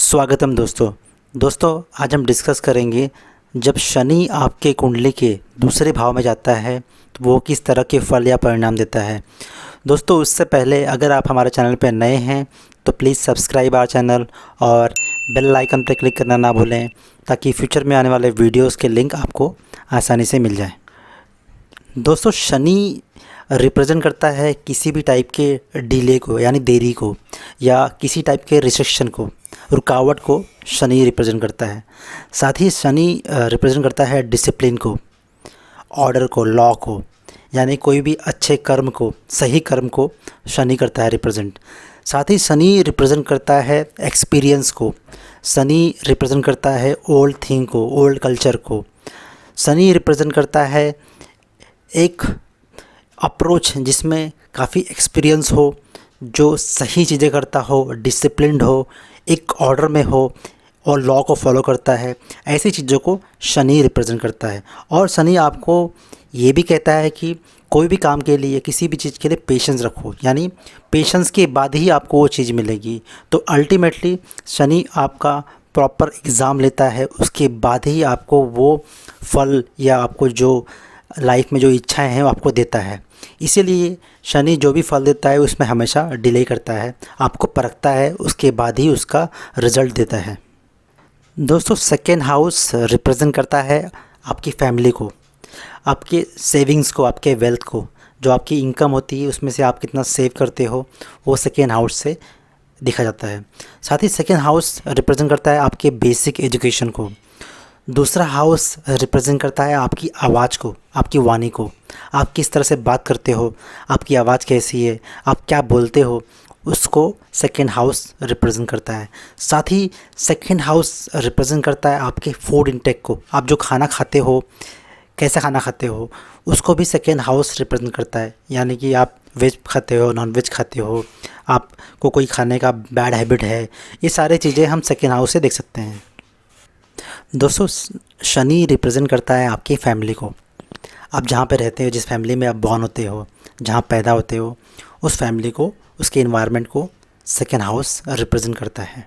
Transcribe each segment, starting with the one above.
स्वागतम दोस्तों आज हम डिस्कस करेंगे जब शनि आपके कुंडली के दूसरे भाव में जाता है तो वो किस तरह के फल या परिणाम देता है। दोस्तों उससे पहले अगर आप हमारे चैनल पर नए हैं तो प्लीज़ सब्सक्राइब आवर चैनल और बेल आइकन पर क्लिक करना ना भूलें ताकि फ्यूचर में आने वाले वीडियोस के लिंक आपको आसानी से मिल जाए। दोस्तों शनि रिप्रेजेंट करता है किसी भी टाइप के डिले को यानी देरी को, या किसी टाइप के रिस्ट्रिक्शन को, रुकावट को शनि रिप्रेजेंट करता है। साथ ही शनि रिप्रेजेंट करता है डिसिप्लिन को, ऑर्डर को, लॉ को, यानी कोई भी अच्छे कर्म को, सही कर्म को शनि करता है रिप्रेजेंट। साथ ही शनि रिप्रेजेंट करता है एक्सपीरियंस को, शनि रिप्रेजेंट करता है ओल्ड थिंग को, ओल्ड कल्चर को। शनि रिप्रेजेंट करता है एक अप्रोच जिसमें काफ़ी एक्सपीरियंस हो, जो सही चीज़ें करता हो, डिसिप्लिन्ड हो, एक ऑर्डर में हो और लॉ को फॉलो करता है। ऐसी चीज़ों को शनि रिप्रेजेंट करता है। और शनि आपको ये भी कहता है कि कोई भी काम के लिए, किसी भी चीज़ के लिए पेशेंस रखो, यानी पेशेंस के बाद ही आपको वो चीज़ मिलेगी। तो अल्टीमेटली शनि आपका प्रॉपर एग्ज़ाम लेता है, उसके बाद ही आपको वो फल या आपको जो लाइफ में जो इच्छाएं हैं वो आपको देता है। इसीलिए शनि जो भी फल देता है उसमें हमेशा डिले करता है, आपको परखता है, उसके बाद ही उसका रिज़ल्ट देता है। दोस्तों सेकेंड हाउस रिप्रेजेंट करता है आपकी फैमिली को, आपके सेविंग्स को, आपके वेल्थ को। जो आपकी इनकम होती है उसमें से आप कितना सेव करते हो वो सेकेंड हाउस से देखा जाता है। साथ ही सेकेंड हाउस रिप्रेजेंट करता है आपके बेसिक एजुकेशन को। दूसरा हाउस रिप्रेजेंट करता है आपकी आवाज़ को, आपकी वाणी को। आप किस तरह से बात करते हो, आपकी आवाज़ कैसी है, आप क्या बोलते हो, उसको सेकेंड हाउस रिप्रेजेंट करता है। साथ ही सेकेंड हाउस रिप्रेजेंट करता है आपके फूड इंटेक को। आप जो खाना खाते हो, कैसा खाना खाते हो, उसको भी सेकेंड हाउस रिप्रेजेंट करता है। यानी कि आप वेज खाते हो, नॉन वेज खाते हो, आपको कोई खाने का बैड हैबिट है, ये सारी चीज़ें हम सेकेंड हाउस से देख सकते हैं। दोस्तों शनि रिप्रेजेंट करता है आपकी फैमिली को। आप जहाँ पे रहते हो, जिस फैमिली में आप बॉर्न होते हो, जहाँ पैदा होते हो, उस फैमिली को, उसके इन्वायरमेंट को सेकेंड हाउस रिप्रेजेंट करता है।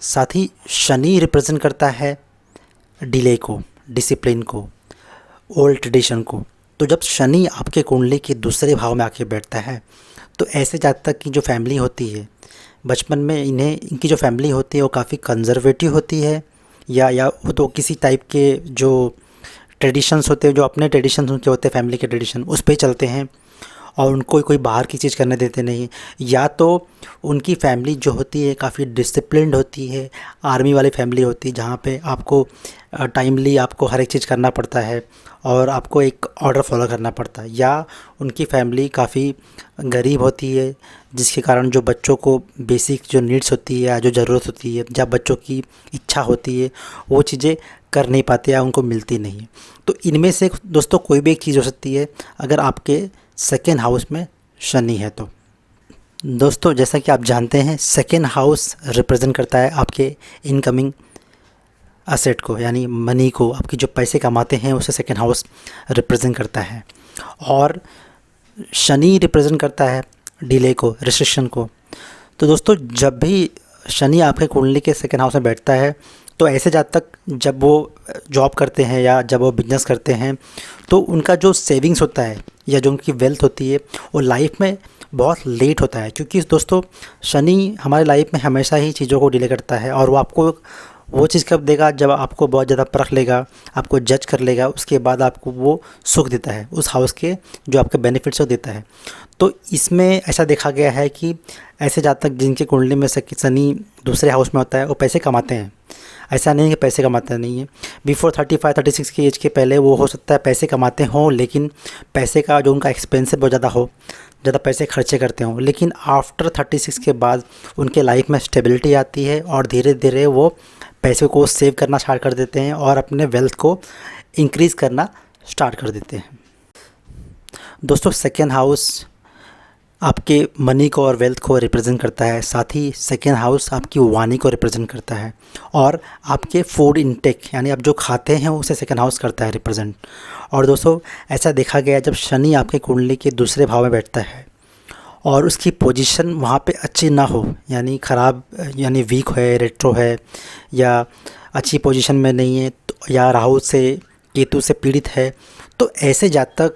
साथ ही शनि रिप्रेजेंट करता है डिले को, डिसिप्लिन को, ओल्ड ट्रेडिशन को। तो जब शनि आपके कुंडली के दूसरे भाव में आके बैठता है तो ऐसे जातक की जो फैमिली होती है, बचपन में इनकी जो फैमिली होती है वो काफ़ी कंजर्वेटिव होती है, या वो तो किसी टाइप के जो ट्रेडिशंस होते हैं, जो अपने ट्रेडिशंस उनके होते हैं, फैमिली के ट्रेडिशन, उस पे चलते हैं और उनको कोई बाहर की चीज़ करने देते नहीं। या तो उनकी फैमिली जो होती है काफ़ी डिसिप्लिन्ड होती है, आर्मी वाली फैमिली होती है जहाँ पे आपको टाइमली आपको हर एक चीज़ करना पड़ता है और आपको एक ऑर्डर फॉलो करना पड़ता है। या उनकी फैमिली काफ़ी गरीब होती है जिसके कारण जो बच्चों को बेसिक जो नीड्स होती है या जो ज़रूरत होती है या बच्चों की इच्छा होती है वो चीज़ें कर नहीं पाते या उनको मिलती नहीं है। तो इनमें से दोस्तों कोई भी एक चीज़ हो सकती है अगर आपके सेकेंड हाउस में शनि है तो। दोस्तों जैसा कि आप जानते हैं सेकेंड हाउस रिप्रेजेंट करता है आपके इनकमिंग असेट को, यानी मनी को। आपकी जो पैसे कमाते हैं उसे सेकेंड हाउस रिप्रेजेंट करता है। और शनि रिप्रेजेंट करता है डिले को, रिस्ट्रिक्शन को। तो दोस्तों जब भी शनि आपके कुंडली के सेकेंड हाउस में बैठता है तो ऐसे जातक जब वो जॉब करते हैं या जब वो बिजनेस करते हैं तो उनका जो सेविंग्स होता है या जो उनकी वेल्थ होती है वो लाइफ में बहुत लेट होता है। क्योंकि दोस्तों शनि हमारे लाइफ में हमेशा ही चीज़ों को डिले करता है और वो आपको वो चीज़ कब देगा, जब आपको बहुत ज़्यादा परख लेगा, आपको जज कर लेगा, उसके बाद आपको वो सुख देता है, उस हाउस के जो आपके बेनिफिट्स को देता है। तो इसमें ऐसा देखा गया है कि ऐसे जातक जिनके कुंडली में शनि दूसरे हाउस में होता है वो पैसे कमाते हैं। ऐसा नहीं है कि पैसे कमाते नहीं है, बिफोर 35-36 की एज के पहले वो हो सकता है पैसे कमाते हों, लेकिन पैसे का जो उनका एक्सपेंस बहुत ज़्यादा हो, ज़्यादा पैसे खर्चे करते हों। लेकिन आफ्टर 36 के बाद उनके लाइफ में स्टेबिलिटी आती है और धीरे धीरे वो पैसे को सेव करना स्टार्ट कर देते हैं और अपने वेल्थ को इंक्रीज़ करना स्टार्ट कर देते हैं। दोस्तों सेकेंड हाउस आपके मनी को और वेल्थ को रिप्रेजेंट करता है। साथ ही सेकेंड हाउस आपकी वाणी को रिप्रेजेंट करता है और आपके फूड इंटेक यानी आप जो खाते हैं उसे सेकेंड हाउस करता है रिप्रेजेंट। और दोस्तों ऐसा देखा गया जब शनि आपके कुंडली के दूसरे भाव में बैठता है और उसकी पोजीशन वहाँ पे अच्छी ना हो, यानी ख़राब, यानी वीक है, रेट्रो है, या अच्छी पोजीशन में नहीं है, तो या राहु से केतु से पीड़ित है, तो ऐसे जातक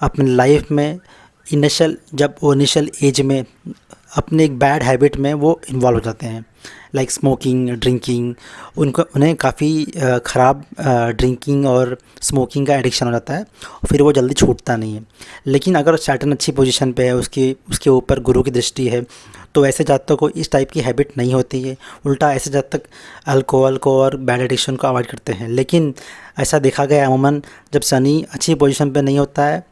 अपनी लाइफ में इनिशियल एज में अपने एक बैड हैबिट में वो इन्वॉल्व हो जाते हैं, लाइक स्मोकिंग, ड्रिंकिंग। उन्हें काफ़ी ख़राब ड्रिंकिंग और स्मोकिंग का एडिक्शन हो जाता है, फिर वो जल्दी छूटता नहीं है। लेकिन अगर सैटर्न अच्छी पोजीशन पे है, उसके ऊपर गुरु की दृष्टि है, तो ऐसे जातकों को इस टाइप की हैबिट नहीं होती है। उल्टा ऐसे जातक अल्कोहल को और बैड एडिक्शन को अवॉइड करते हैं। लेकिन ऐसा देखा गया अमूमन जब शनि अच्छी पोजीशन पे नहीं होता है,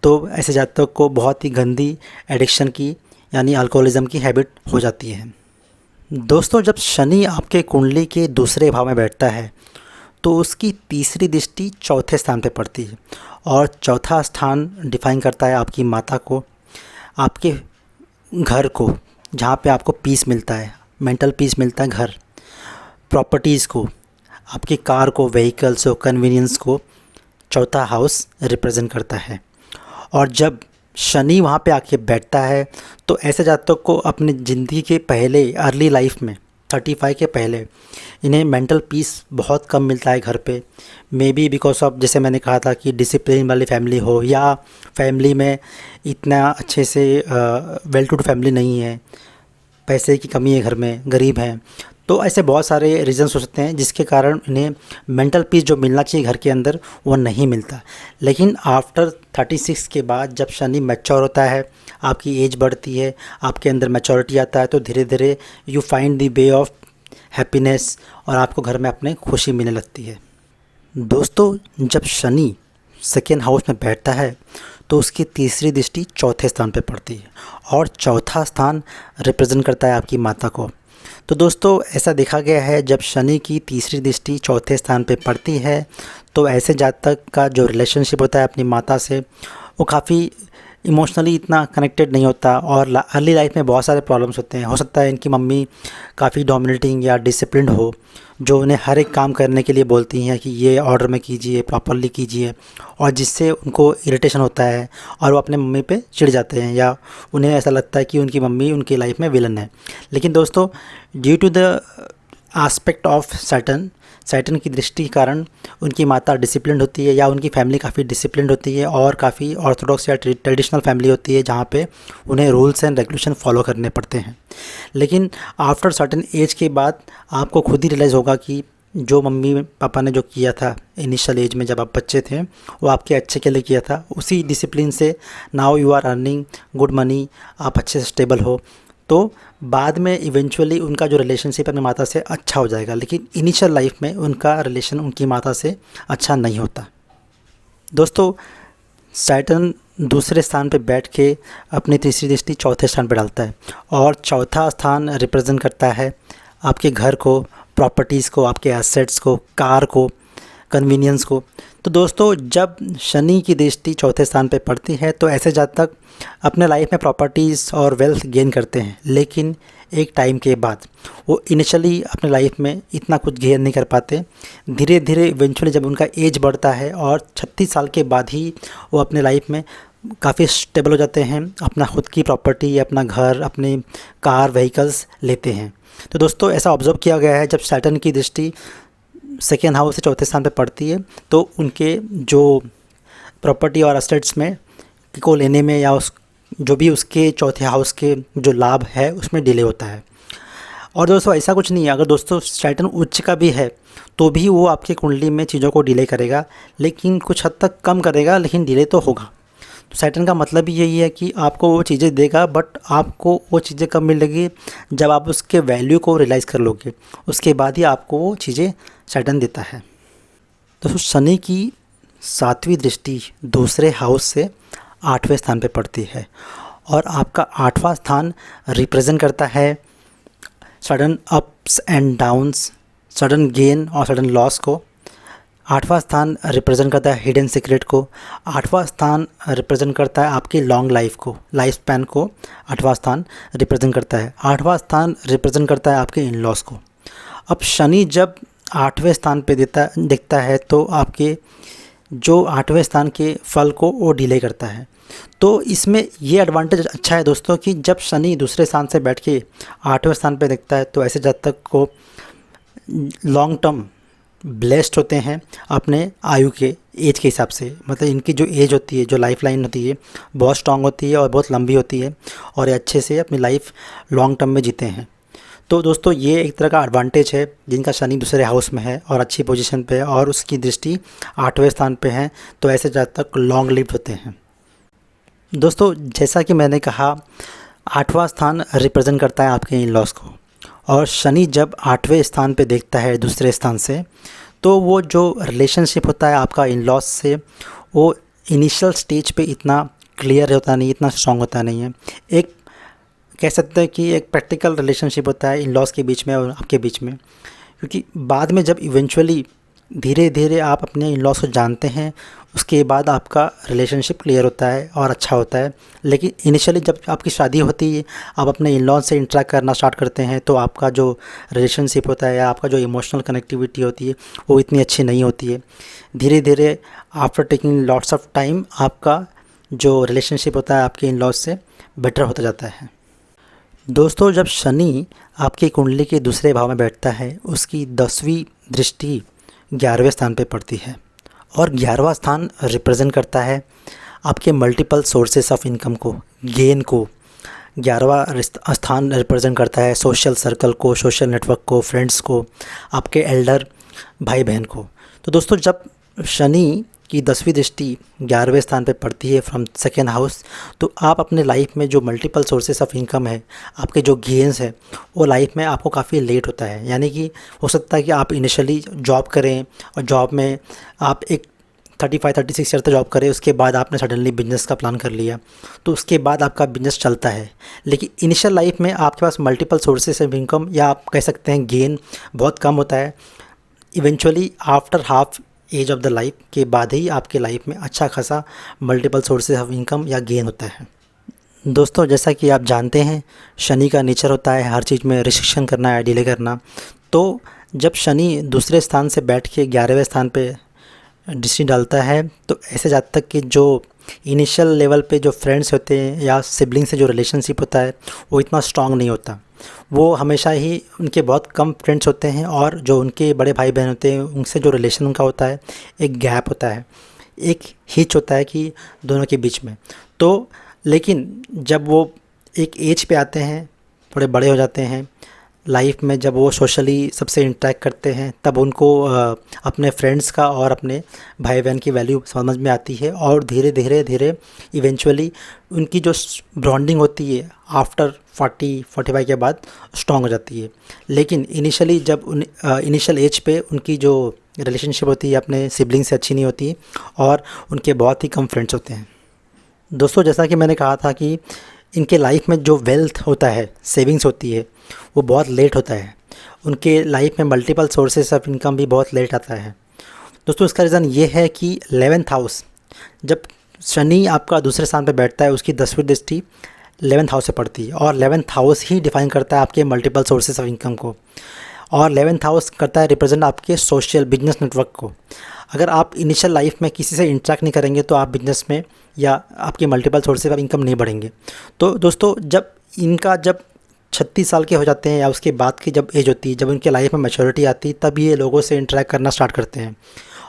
तो ऐसे जातक को बहुत ही गंदी एडिक्शन की, यानी अल्कोहलिज्म की हैबिट हो जाती है। दोस्तों, जब शनि आपके कुंडली के दूसरे भाव में बैठता है तो उसकी तीसरी दृष्टि चौथे स्थान पे पड़ती है, और चौथा स्थान डिफाइन करता है आपकी माता को, आपके घर को, जहाँ पे आपको पीस मिलता है, मेंटल पीस मिलता है, घर, प्रॉपर्टीज़ को, आपकी कार को, व्हीकल्स को, कन्वीनियंस को चौथा हाउस रिप्रेजेंट करता है। और जब शनि वहाँ पे आके बैठता है तो ऐसे जातक को अपनी ज़िंदगी के पहले, अर्ली लाइफ में 35 के पहले, इन्हें मेंटल पीस बहुत कम मिलता है घर पे। मे बी बिकॉज ऑफ, जैसे मैंने कहा था कि डिसिप्लिन वाली फैमिली हो, या फैमिली में इतना अच्छे से वेल टू डू फैमिली नहीं है, पैसे की कमी है घर में, गरीब हैं, तो ऐसे बहुत सारे रीज़न्स हो सकते हैं जिसके कारण इन्हें मेंटल पीस जो मिलना चाहिए घर के अंदर वो नहीं मिलता। लेकिन आफ्टर 36 के बाद जब शनि मैच्योर होता है, आपकी एज बढ़ती है, आपके अंदर मैच्योरिटी आता है, तो धीरे धीरे you find the way of happiness, और आपको घर में अपने खुशी मिलने लगती है। दोस्तों, जब शनि सेकेंड हाउस में बैठता है तो उसकी तीसरी दृष्टि चौथे स्थान पे पड़ती है, और चौथा स्थान रिप्रेजेंट करता है आपकी माता को। तो दोस्तों, ऐसा देखा गया है जब शनि की तीसरी दृष्टि चौथे स्थान पे पड़ती है तो ऐसे जातक का जो रिलेशनशिप होता है अपनी माता से, वो काफ़ी इमोशनली इतना कनेक्टेड नहीं होता, और अर्ली लाइफ में बहुत सारे प्रॉब्लम्स होते हैं। हो सकता है इनकी मम्मी काफ़ी डोमिनेटिंग या डिसिप्लिन्ड हो, जो उन्हें हर एक काम करने के लिए बोलती हैं कि ये ऑर्डर में कीजिए, प्रॉपरली कीजिए, और जिससे उनको इरिटेशन होता है और वो अपने मम्मी पे चिढ़ जाते हैं, या उन्हें ऐसा लगता है कि उनकी मम्मी उनकी लाइफ में विलन है। लेकिन दोस्तों, due to the aspect of Saturn की दृष्टि के कारण उनकी माता डिसिप्लिन्ड होती है, या उनकी फैमिली काफ़ी डिसिप्लिन्ड होती है, और काफ़ी ऑर्थोडॉक्स या ट्रेडिशनल फैमिली होती है जहाँ पे उन्हें रूल्स एंड रेगुलेशन फॉलो करने पड़ते हैं। लेकिन आफ्टर सर्टेन एज के बाद आपको खुद ही रियलाइज़ होगा कि जो मम्मी पापा ने जो किया था इनिशियल एज में जब आप बच्चे थे, वो आपके अच्छे के लिए किया था। उसी डिसिप्लिन से now you are earning good money, आप अच्छे से स्टेबल हो, तो बाद में इवेंचुअली उनका जो रिलेशनशिप अपनी माता से अच्छा हो जाएगा। लेकिन इनिशियल लाइफ में उनका रिलेशन उनकी माता से अच्छा नहीं होता। दोस्तों, सैटर्न दूसरे स्थान पे बैठ के अपनी तीसरी दृष्टि चौथे स्थान पे डालता है, और चौथा स्थान रिप्रेजेंट करता है आपके घर को, प्रॉपर्टीज़ को, आपके एसेट्स को, कार को, कन्वीनियंस को। तो दोस्तों, जब शनि की दृष्टि चौथे स्थान पे पड़ती है तो ऐसे जातक अपने लाइफ में प्रॉपर्टीज़ और वेल्थ गेन करते हैं, लेकिन एक टाइम के बाद वो इनिशियली अपने लाइफ में इतना कुछ गेन नहीं कर पाते। धीरे धीरे इवेंचुअली जब उनका एज बढ़ता है और 36 साल के बाद ही वो अपने लाइफ में काफ़ी स्टेबल हो जाते हैं, अपना खुद की प्रॉपर्टी, अपना घर, अपने कार, व्हीकल्स लेते हैं। तो दोस्तों, ऐसा ऑब्जर्व किया गया है जब सैटर्न की दृष्टि सेकेंड हाउस से चौथे स्थान पर पड़ती है तो उनके जो प्रॉपर्टी और एसेट्स में को लेने में, या जो भी उसके चौथे हाउस के जो लाभ है उसमें डिले होता है। और दोस्तों, ऐसा कुछ नहीं है, अगर दोस्तों सैटर्न उच्च का भी है तो भी वो आपके कुंडली में चीज़ों को डिले करेगा, लेकिन कुछ हद तक कम करेगा, लेकिन डिले तो होगा। तो सैटर्न का मतलब ही यही है कि आपको वो चीज़ें देगा, बट आपको वो चीज़ें कब मिलेगी, जब आप उसके वैल्यू को रियलाइज़ कर लोगे, उसके बाद ही आपको वो चीज़ें सैटर्न देता है। दोस्तों, शनि की 7वीं दृष्टि दूसरे हाउस से 8वें स्थान पे पड़ती है, और आपका 8वां स्थान रिप्रेजेंट करता है sudden ups and downs, sudden gain और सडन लॉस को। 8वां स्थान रिप्रेजेंट करता है हिडन सीक्रेट को। 8वां स्थान रिप्रेजेंट करता है आपकी लॉन्ग लाइफ को, लाइफ स्पैन को 8वां स्थान रिप्रेजेंट करता है। 8वां स्थान रिप्रेजेंट करता है आपके इन लॉस को। अब शनि जब 8वें स्थान पे दिखता है तो आपके जो 8वें स्थान के फल को वो डिले करता है। तो इसमें ये एडवांटेज अच्छा है दोस्तों कि जब शनि दूसरे स्थान से बैठ के 8वें स्थान पे दिखता है तो ऐसे जातक को लॉन्ग टर्म ब्लेस्ड होते हैं अपने आयु के एज के हिसाब से। मतलब इनकी जो एज होती है, जो लाइफ लाइन होती है, बहुत स्ट्रांग होती है और बहुत लंबी होती है और ये अच्छे से अपनी लाइफ लॉन्ग टर्म में जीते हैं। तो दोस्तों ये एक तरह का एडवांटेज है जिनका शनि दूसरे हाउस में है और अच्छी पोजीशन पे है और उसकी दृष्टि 8वें स्थान पे है, तो ऐसे जातक लॉन्ग लिव्ड होते हैं। दोस्तों जैसा कि मैंने कहा, 8वां स्थान रिप्रेजेंट करता है आपके इन लॉस को, और शनि जब 8वें स्थान पे देखता है दूसरे स्थान से, तो वो जो रिलेशनशिप होता है आपका इन लॉस से, वो इनिशियल स्टेज पे इतना क्लियर होता नहीं, इतना स्ट्रॉन्ग होता नहीं है। एक कह सकते हैं कि एक प्रैक्टिकल रिलेशनशिप होता है इन लॉस के बीच में और आपके बीच में, क्योंकि बाद में जब इवेंचुअली धीरे धीरे आप अपने इन लॉस को जानते हैं, उसके बाद आपका रिलेशनशिप क्लियर होता है और अच्छा होता है। लेकिन इनिशियली जब आपकी शादी होती है, आप अपने इन लॉस से इंटरेक्ट करना स्टार्ट करते हैं, तो आपका जो रिलेशनशिप होता है या आपका जो इमोशनल कनेक्टिविटी होती है वो इतनी अच्छी नहीं होती है। धीरे धीरे after taking lots of time आपका जो रिलेशनशिप होता है आपके इन लॉस से बेटर होता जाता है। दोस्तों जब शनि आपकी कुंडली के दूसरे भाव में बैठता है, उसकी 10वीं दृष्टि 11वें स्थान पे पड़ती है, और 11वां स्थान रिप्रेजेंट करता है आपके मल्टीपल सोर्सेस ऑफ इनकम को, गेन को। 11वां स्थान रिप्रेजेंट करता है सोशल सर्कल को, सोशल नेटवर्क को, फ्रेंड्स को, आपके एल्डर भाई बहन को। तो दोस्तों जब शनि की 10वीं दृष्टि 11वें स्थान पे पड़ती है फ्रॉम सेकेंड हाउस, तो आप अपने लाइफ में जो मल्टीपल सोर्सेस ऑफ इनकम है, आपके जो गेन्स है, वो लाइफ में आपको काफ़ी लेट होता है। यानी कि हो सकता है कि आप इनिशियली जॉब करें और जॉब में आप एक 35-36 ईयर तक जॉब करें, उसके बाद आपने सडनली बिजनेस का प्लान कर लिया, तो उसके बाद आपका बिजनेस चलता है। लेकिन इनिशियल लाइफ में आपके पास मल्टीपल सोर्सेस ऑफ इनकम या आप कह सकते हैं गेन बहुत कम होता है। Eventually after half age of the life के बाद ही आपके लाइफ में अच्छा खासा मल्टीपल सोर्सेज ऑफ इनकम या गेन होता है। दोस्तों जैसा कि आप जानते हैं, शनि का नेचर होता है हर चीज़ में रिस्ट्रिक्शन करना है, डिले करना। तो जब शनि दूसरे स्थान से बैठ के 11वें स्थान पे दृष्टि डालता है, तो ऐसे जातक के जो इनिशियल लेवल पे जो फ्रेंड्स होते हैं या सिबलिंग से जो रिलेशनशिप होता है वो इतना स्ट्रांग नहीं होता। वो हमेशा ही उनके बहुत कम फ्रेंड्स होते हैं, और जो उनके बड़े भाई बहन होते हैं उनसे जो रिलेशन उनका होता है, एक गैप होता है, एक हिच होता है कि दोनों के बीच में। तो लेकिन जब वो एक एज पे आते हैं, थोड़े बड़े हो जाते हैं लाइफ में, जब वो सोशली सबसे इंटरेक्ट करते हैं, तब उनको अपने फ्रेंड्स का और अपने भाई बहन की वैल्यू समझ में आती है, और धीरे धीरे धीरे इवेंचुअली उनकी जो बॉन्डिंग होती है आफ्टर 40-45 के बाद स्ट्रॉन्ग हो जाती है। लेकिन इनिशियली जब इनिशियल एज पे उनकी जो रिलेशनशिप होती है अपने सिबलिंग से अच्छी नहीं होती, और उनके बहुत ही कम फ्रेंड्स होते हैं। दोस्तों जैसा कि मैंने कहा था कि इनके लाइफ में जो वेल्थ होता है, सेविंग्स होती है, वो बहुत लेट होता है। उनके लाइफ में मल्टीपल सोर्सेस ऑफ इनकम भी बहुत लेट आता है। दोस्तों इसका रीज़न ये है कि 11th हाउस, जब शनि आपका दूसरे स्थान पर बैठता है, उसकी 10वीं दृष्टि 11th हाउस से पड़ती है, और 11th हाउस ही डिफाइन करता है आपके मल्टीपल सोर्सेस ऑफ इनकम को, और 11th हाउस करता है रिप्रेजेंट आपके सोशल बिजनेस नेटवर्क को। अगर आप इनिशियल लाइफ में किसी से इंटरेक्ट नहीं करेंगे तो आप बिजनेस में या आपके मल्टीपल सोर्सेज ऑफ इनकम नहीं बढ़ेंगे। तो दोस्तों जब 36 साल के हो जाते हैं या उसके बाद की जब एज होती है, जब उनके लाइफ में मैच्योरिटी आती है, तब ये लोगों से इंटरेक्ट करना स्टार्ट करते हैं,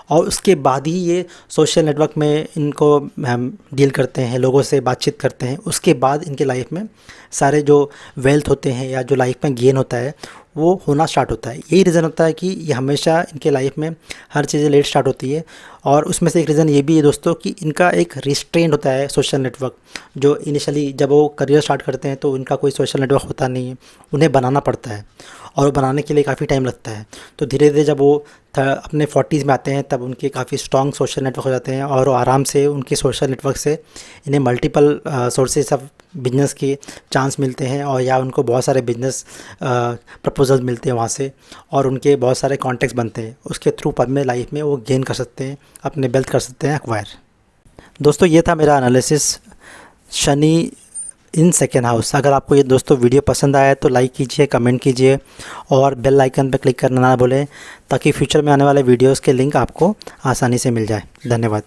और उसके बाद ही ये सोशल नेटवर्क में इनको हम डील करते हैं, लोगों से बातचीत करते हैं। उसके बाद इनके लाइफ में सारे जो वेल्थ होते हैं या जो लाइफ में गेन होता है वो होना स्टार्ट होता है। यही रीज़न होता है कि ये हमेशा इनके लाइफ में हर चीज़ें लेट स्टार्ट होती है। और उसमें से एक रीज़न ये भी है दोस्तों कि इनका एक रिस्ट्रेंट होता है सोशल नेटवर्क। जो इनिशियली जब वो करियर स्टार्ट करते हैं तो इनका कोई सोशल नेटवर्क होता नहीं है, उन्हें बनाना पड़ता है, और बनाने के लिए काफ़ी टाइम लगता है। तो धीरे धीरे जब वो अपने 40s में आते हैं तब उनके काफ़ी स्ट्रॉन्ग सोशल नेटवर्क हो जाते हैं, और वो आराम से उनके सोशल नेटवर्क से इन्हें मल्टीपल सोर्सेज ऑफ बिजनेस के चांस मिलते हैं, और या उनको बहुत सारे बिजनेस प्रपोजल मिलते हैं वहाँ से, और उनके बहुत सारे कॉन्टेक्ट्स बनते हैं। उसके थ्रू बाद में लाइफ में वो गेन कर सकते हैं, अपने वेल्थ कर सकते हैं एक्वायर। दोस्तों ये था मेरा analysis Shani in second house. अगर आपको ये दोस्तों वीडियो पसंद आया तो लाइक कीजिए, कमेंट कीजिए और बेल आइकन पर क्लिक करना ना भूलें, ताकि फ्यूचर में आने वाले वीडियोस के लिंक आपको आसानी से मिल जाए। धन्यवाद।